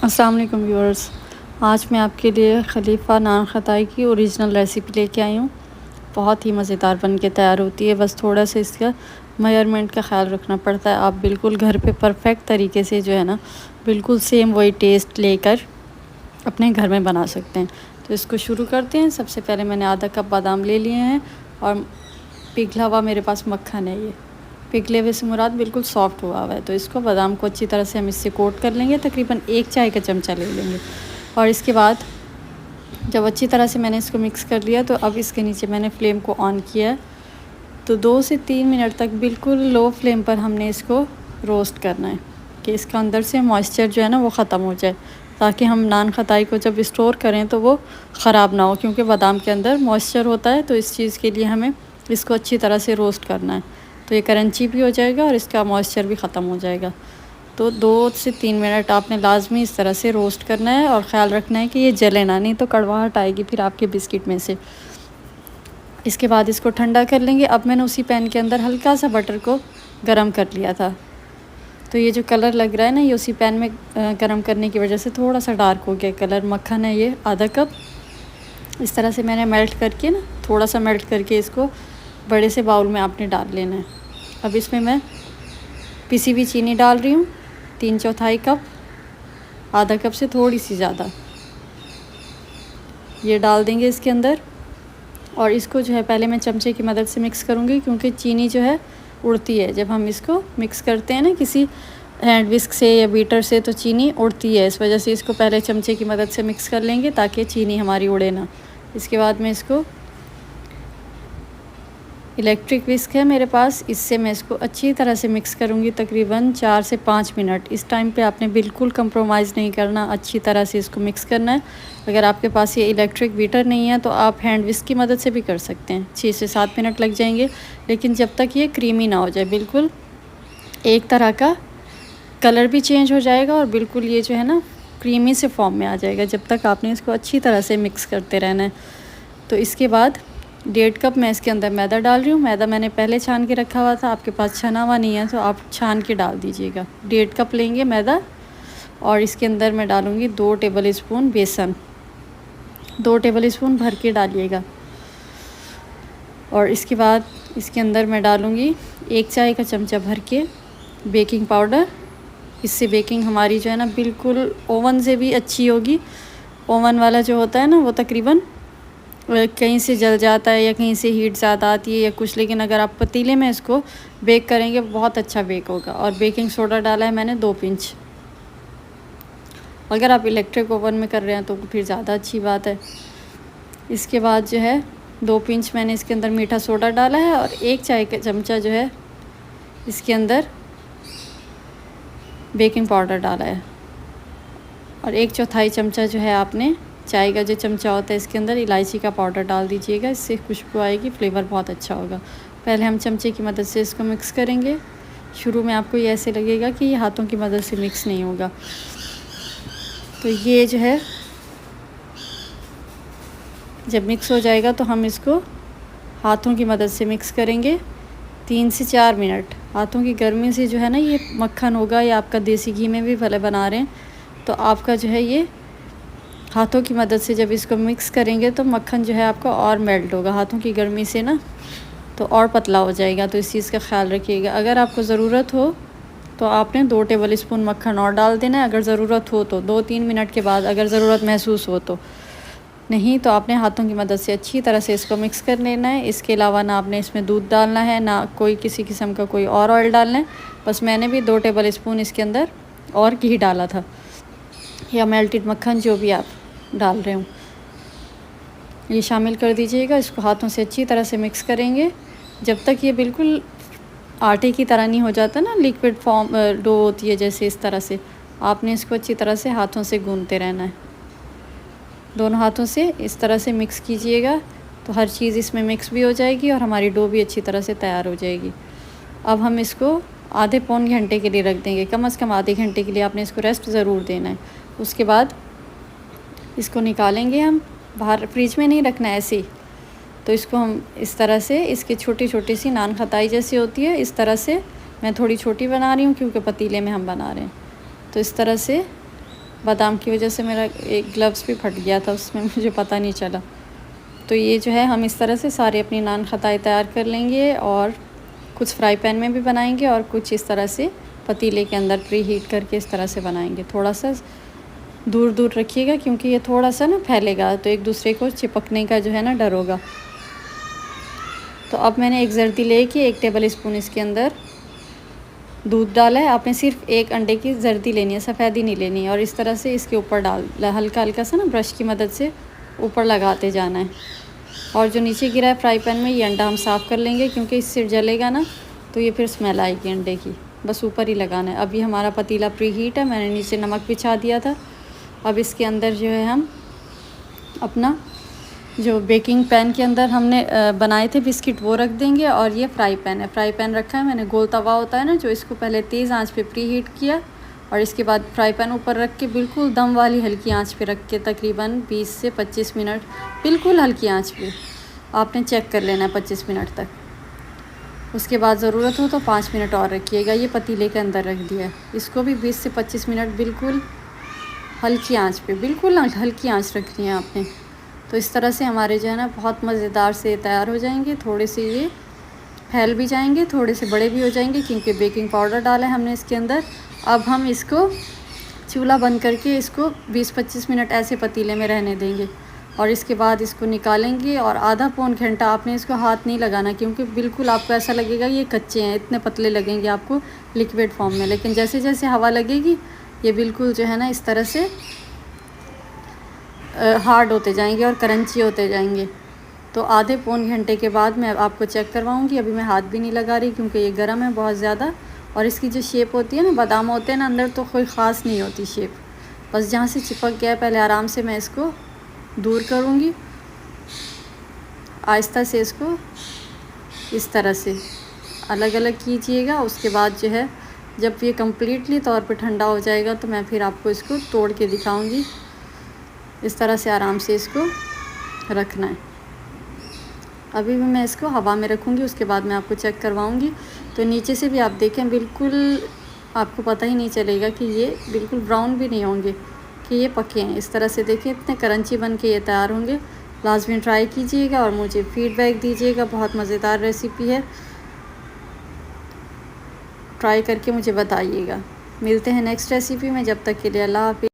अस्सलाम वालेकुम व्यूअर्स। आज मैं आपके लिए खलीफा नान खताई की ओरिजिनल रेसिपी लेके आई हूँ। बहुत ही मज़ेदार बन के तैयार होती है, बस थोड़ा सा इसका मेजरमेंट का ख्याल रखना पड़ता है। आप बिल्कुल घर पे परफेक्ट तरीके से जो है ना, बिल्कुल सेम वही टेस्ट लेकर अपने घर में बना सकते हैं। तो इसको शुरू करते हैं। सबसे पहले मैंने आधा कप बादाम ले लिए हैं और पिघला हुआ मेरे पास मक्खन है। ये पिघले हुए से मुराद बिल्कुल सॉफ्ट हुआ है। तो इसको बादाम को अच्छी तरह से हम इससे कोट कर लेंगे। तकरीबन 1 चाय का चमचा ले लेंगे। और इसके बाद जब अच्छी तरह से मैंने इसको मिक्स कर लिया, तो अब इसके नीचे मैंने फ्लेम को ऑन किया है। तो 2 से 3 मिनट तक बिल्कुल लो फ्लेम पर हमने इसको रोस्ट करना है कि इसका अंदर से मॉइस्चर जो है ना वो ख़त्म हो जाए, ताकि हम नान खताई को जब स्टोर करें तो वो ख़राब ना हो, क्योंकि बादाम के अंदर मॉइस्चर होता है। तो इस चीज़ के लिए हमें इसको अच्छी तरह से रोस्ट करना है, तो ये क्रंची भी हो जाएगा और इसका मॉइस्चर भी ख़त्म हो जाएगा। तो 2 से 3 मिनट आपने लाजमी इस तरह से रोस्ट करना है और ख़्याल रखना है कि ये जले ना, नहीं तो कड़वाहट आएगी फिर आपके बिस्किट में से। इसके बाद इसको ठंडा कर लेंगे। अब मैंने उसी पैन के अंदर हल्का सा बटर को गरम कर लिया था। तो ये जो कलर लग रहा है ना, ये उसी पैन में गरम करने की वजह से थोड़ा सा डार्क हो गया कलर। मक्खन है ये आधा कप, इस तरह से मैंने मेल्ट करके ना, थोड़ा सा मेल्ट करके इसको बड़े से बाउल में आपने डाल लेना है। अब इसमें मैं पिसी हुई चीनी डाल रही हूँ, 3/4 कप, आधा कप से थोड़ी सी ज़्यादा ये डाल देंगे इसके अंदर। और इसको जो है पहले मैं चमचे की मदद से मिक्स करूँगी, क्योंकि चीनी जो है उड़ती है जब हम इसको मिक्स करते हैं ना किसी हैंड विस्क से या बीटर से, तो चीनी उड़ती है। इस वजह से इसको पहले चमचे की मदद से मिक्स कर लेंगे ताकि चीनी हमारी उड़े ना। इसके बाद मैं इसको, इलेक्ट्रिक विस्क है मेरे पास, इससे मैं इसको अच्छी तरह से मिक्स करूँगी तकरीबन 4 से 5 मिनट। इस टाइम पे आपने बिल्कुल कंप्रोमाइज़ नहीं करना, अच्छी तरह से इसको मिक्स करना है। अगर आपके पास ये इलेक्ट्रिक बीटर नहीं है तो आप हैंड विस्क की मदद से भी कर सकते हैं। 6 से 7 मिनट लग जाएंगे, लेकिन जब तक ये क्रीमी ना हो जाए, बिल्कुल एक तरह का कलर भी चेंज हो जाएगा और बिल्कुल ये जो है ना क्रीमी से फॉर्म में आ जाएगा, जब तक आपने इसको अच्छी तरह से मिक्स करते रहना है। तो इसके बाद 1.5 कप मैं इसके अंदर मैदा डाल रही हूँ। मैदा मैंने पहले छान के रखा हुआ था, आपके पास छना हुआ नहीं है तो आप छान के डाल दीजिएगा। 1.5 कप लेंगे मैदा और इसके अंदर मैं डालूँगी 2 टेबल स्पून बेसन, 2 टेबल स्पून भर के डालिएगा। और इसके बाद इसके अंदर मैं डालूँगी 1 चाय का चमचा भर के बेकिंग पाउडर। इससे बेकिंग हमारी जो है ना बिल्कुल ओवन से भी अच्छी होगी। ओवन वाला जो होता है ना वो तकरीबन कहीं से जल जाता है या कहीं से हीट ज़्यादा आती है या कुछ, लेकिन अगर आप पतीले में इसको बेक करेंगे बहुत अच्छा बेक होगा। और बेकिंग सोडा डाला है मैंने 2 पिंच। अगर आप इलेक्ट्रिक ओवन में कर रहे हैं तो फिर ज़्यादा अच्छी बात है। इसके बाद जो है 2 पिंच मैंने इसके अंदर मीठा सोडा डाला है और 1 चाय का चमचा जो है इसके अंदर बेकिंग पाउडर डाला है। और 1/4 चमचा जो है आपने चाय का जो चमचा होता है इसके अंदर इलायची का पाउडर डाल दीजिएगा, इससे खुशबू आएगी, फ्लेवर बहुत अच्छा होगा। पहले हम चमचे की मदद से इसको मिक्स करेंगे। शुरू में आपको ये ऐसे लगेगा कि ये हाथों की मदद से मिक्स नहीं होगा। तो ये जो है जब मिक्स हो जाएगा तो हम इसको हाथों की मदद से मिक्स करेंगे 3 से 4 मिनट। हाथों की गर्मी से जो है ना ये मक्खन होगा, या आपका देसी घी में भी भले बना रहे हैं तो आपका जो है ये हाथों की मदद से जब इसको मिक्स करेंगे तो मक्खन जो है आपका और मेल्ट होगा। हाथों की गर्मी से ना तो और पतला हो जाएगा, तो इस चीज़ का ख्याल रखिएगा। अगर आपको ज़रूरत हो तो आपने 2 टेबल स्पून मक्खन और डाल देना है, अगर ज़रूरत हो तो 2-3 मिनट के बाद, अगर ज़रूरत महसूस हो तो। नहीं तो आपने हाथों की मदद से अच्छी तरह से इसको मिक्स कर लेना है। इसके अलावा ना आपने इसमें दूध डालना है, ना कोई किसी किस्म का कोई और ऑयल डालना है। बस मैंने भी 2 टेबल स्पून इसके अंदर और घी डाला था, या मेल्टेड मक्खन जो भी आप डाल रहे हूँ ये शामिल कर दीजिएगा। इसको हाथों से अच्छी तरह से मिक्स करेंगे जब तक ये बिल्कुल आटे की तरह नहीं हो जाता ना, लिक्विड फॉर्म डो होती है जैसे, इस तरह से आपने इसको अच्छी तरह से हाथों से गूंथते रहना है। दोनों हाथों से इस तरह से मिक्स कीजिएगा तो हर चीज़ इसमें मिक्स भी हो जाएगी और हमारी डो भी अच्छी तरह से तैयार हो जाएगी। अब हम इसको आधे पौन घंटे के लिए रख देंगे, कम से कम आधे घंटे के लिए आपने इसको रेस्ट ज़रूर देना है। उसके बाद इसको निकालेंगे हम बाहर, फ्रिज में नहीं रखना है ऐसे ही। तो इसको हम इस तरह से, इसकी छोटी छोटी सी नान खताई जैसी होती है, इस तरह से मैं थोड़ी छोटी बना रही हूँ क्योंकि पतीले में हम बना रहे हैं। तो इस तरह से बादाम की वजह से मेरा एक ग्लव्स भी फट गया था, उसमें मुझे पता नहीं चला। तो ये जो है हम इस तरह से सारी अपनी नान खताई तैयार कर लेंगे और कुछ फ्राई पैन में भी बनाएंगे और कुछ इस तरह से पतीले के अंदर प्री हीट करके इस तरह से बनाएंगे। थोड़ा सा दूर दूर रखिएगा क्योंकि ये थोड़ा सा ना फैलेगा तो एक दूसरे को चिपकने का जो है ना डर होगा। तो अब मैंने एक जर्दी लेके 1 टेबल स्पून इसके अंदर दूध डाला है। आपने सिर्फ 1 अंडे की जर्दी लेनी है, सफ़ेदी नहीं लेनी है। और इस तरह से इसके ऊपर डाल हल्का हल्का सा ना ब्रश की मदद से ऊपर लगाते जाना है। और जो नीचे गिरा है फ्राई पैन में, ये अंडा हम साफ़ कर लेंगे क्योंकि इससे जलेगा ना तो ये फिर स्मेल आएगी अंडे की। बस ऊपर ही लगाना है। अभी हमारा पतीला प्री हीट है, मैंने नीचे नमक बिछा दिया था। अब इसके अंदर जो है हम अपना जो बेकिंग पैन के अंदर हमने बनाए थे बिस्किट वो रख देंगे। और ये फ्राई पैन है, फ्राई पैन रखा है मैंने। गोल तवा होता है ना जो, इसको पहले तेज़ आंच पे प्री हीट किया और इसके बाद फ्राई पैन ऊपर रख के बिल्कुल दम वाली हल्की आंच पे रख के तकरीबन 20 से 25 मिनट बिल्कुल हल्की आंच पे आपने चेक कर लेना है 25 मिनट तक। उसके बाद ज़रूरत हो तो 5 मिनट और रखिएगा। ये पतीले के अंदर रख दिया है, इसको भी 20 से 25 मिनट बिल्कुल हल्की आंच पे, बिल्कुल हल्की आंच रखनी है आपने। तो इस तरह से हमारे जो है ना बहुत मज़ेदार से तैयार हो जाएंगे। थोड़े से ये फैल भी जाएंगे, थोड़े से बड़े भी हो जाएंगे क्योंकि बेकिंग पाउडर डाला है हमने इसके अंदर। अब हम इसको चूल्हा बंद करके इसको 20-25 मिनट ऐसे पतीले में रहने देंगे और इसके बाद इसको निकालेंगे। और आधा पौन घंटा आपने इसको हाथ नहीं लगाना क्योंकि बिल्कुल आपको ऐसा लगेगा ये कच्चे हैं, इतने पतले लगेंगे आपको लिक्विड फॉर्म में। लेकिन जैसे जैसे हवा लगेगी ये बिल्कुल जो है ना इस तरह से हार्ड होते जाएंगे और क्रंची होते जाएंगे। तो आधे पौन घंटे के बाद मैं आपको चेक करवाऊंगी। अभी मैं हाथ भी नहीं लगा रही क्योंकि ये गर्म है बहुत ज़्यादा। और इसकी जो शेप होती है ना, बादाम होते हैं ना अंदर, तो कोई ख़ास नहीं होती शेप, बस जहाँ से चिपक गया है पहले आराम से मैं इसको दूर करूँगी। आहिस्ता से इसको इस तरह से अलग अलग कीजिएगा। उसके बाद जो है जब ये कम्प्लीटली तौर पे ठंडा हो जाएगा तो मैं फिर आपको इसको तोड़ के दिखाऊंगी। इस तरह से आराम से इसको रखना है। अभी भी मैं इसको हवा में रखूँगी, उसके बाद मैं आपको चेक करवाऊँगी। तो नीचे से भी आप देखें बिल्कुल आपको पता ही नहीं चलेगा कि ये बिल्कुल ब्राउन भी नहीं होंगे कि ये पके हैं। इस तरह से देखिए इतने क्रंची बन के ये तैयार होंगे। लाजमी ट्राई कीजिएगा और मुझे फ़ीडबैक दीजिएगा। बहुत मज़ेदार रेसिपी है, ट्राई करके मुझे बताइएगा। मिलते हैं नेक्स्ट रेसिपी में, जब तक के लिए अल्लाह हाफ़िज़।